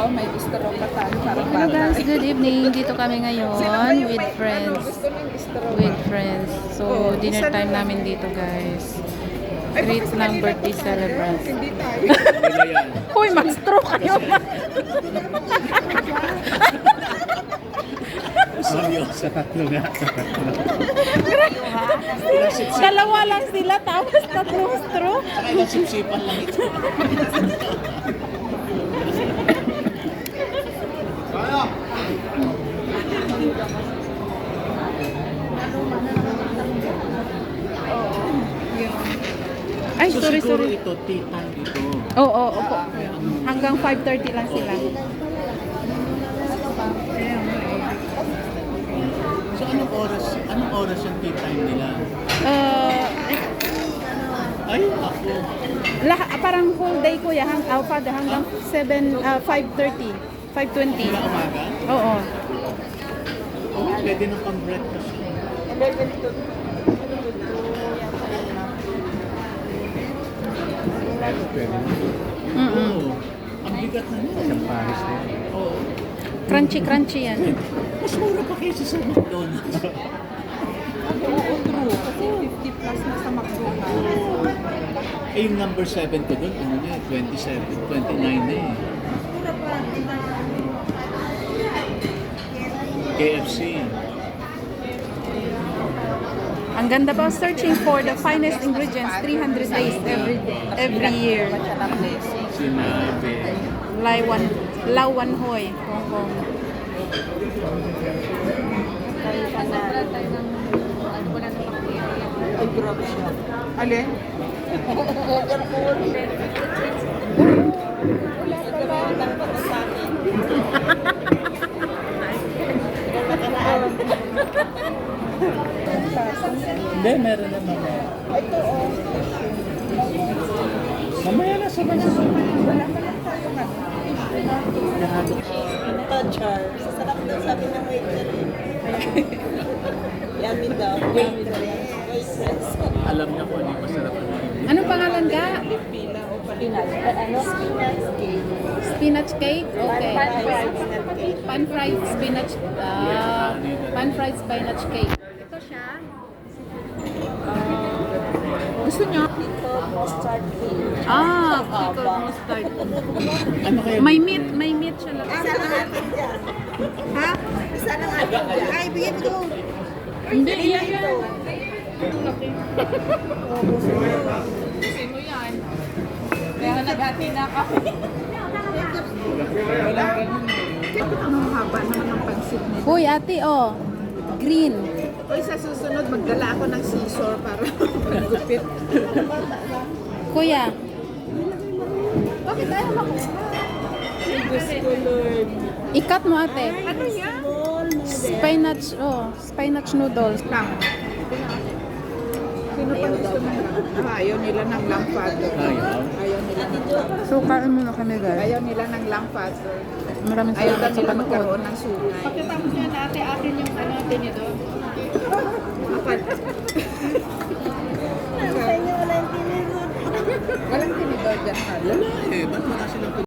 may straw pa tayo. Parang Hello bata. guys, good evening. Dito kami ngayon with friends. Gusto ng straw. With friends. So, Oh, dinner isa time lang. namin dito guys. Ay, Treat baka ng kanina birthday pa tayo. celebrant. Hindi tayo. Hoy, mag-straw kayo. Sa tatlo nga. Sa tatlo. Dalawa lang sila, tapos tatlong straw. Saka ilang sipsipan lang ito. Ay, So sorry, siguro sorry. ito, tea time ito. Oo, opo. Hanggang 5:30 lang sila. So anong oras yung tea time nila? Uh, Ay, ako. parang whole day kuya, father, hanggang 5:30, 5:20. Mula umaga? Oo. Oh, pwede nang pang-breakfast. 11 to 2. Oo. Ang bigat na niya. Isang Paris na yun. Oo. Crunchy yan. Mas mura pa kaysa sa McDonald's. Oo, true. Kasi 50 plus na sa McDonald's. Eh, yung number 7 ko doon, ano na eh, 27, 29 na eh. KFC. Ang ganda ba? Searching for the finest ingredients 300 days every year. Sinabi. Lawan Hoy, Hong Kong. Ay, grabe siya. Alin? Hindi, meron na mamaya. Ito, oh. Mamaya na sabay. Wala pa lang tayo nga. Ito, Char. Sarap daw sabi ng waiter. Yummy daw. Waitress. Alam niya kung ano yung masarap na. Anong pangalan ka? Pila o palinag. Ano? Spinach cake. Spinach cake? Okay. Pan-fried spinach cake. Pan-fried spinach. Pan-fried spinach cake. Ito siya. Gusto nyo? Pickle mustard cake. Pickled mustard. Ano kaya? May meat siya lang. Isa lang atin dyan. Ha? Isa lang atin dyan. Ay, bigyan ko. Hindi, iyan yan. Gusto mo yan. Kaya naghati na kami. Wala ganun eh. Ang haba naman ng pansit nito. Hoy, ate, oh. Green. Uy, sa susunod, magdala ako ng scissor para magupit. Kuya. Bakit ayaw ako? Gusto, Lord. Ikat mo, ate. Ano yan? Spinach noodles. Lang. Sino pa gusto mo lang? Ayaw nila ng lamb butter. Ayaw. Ayaw nila ng lamb. So, kain muna kami, guys. Ayaw nila ng lamb butter. Maraming Ayaw salamat daw sa nila panood. magkaroon ng sungay. Pagkatapos niya natin, akin yung ano, tinidor. Sa inyo wala yung tinidor. Walang tinidor dyan. Wala eh. Ba't wala silang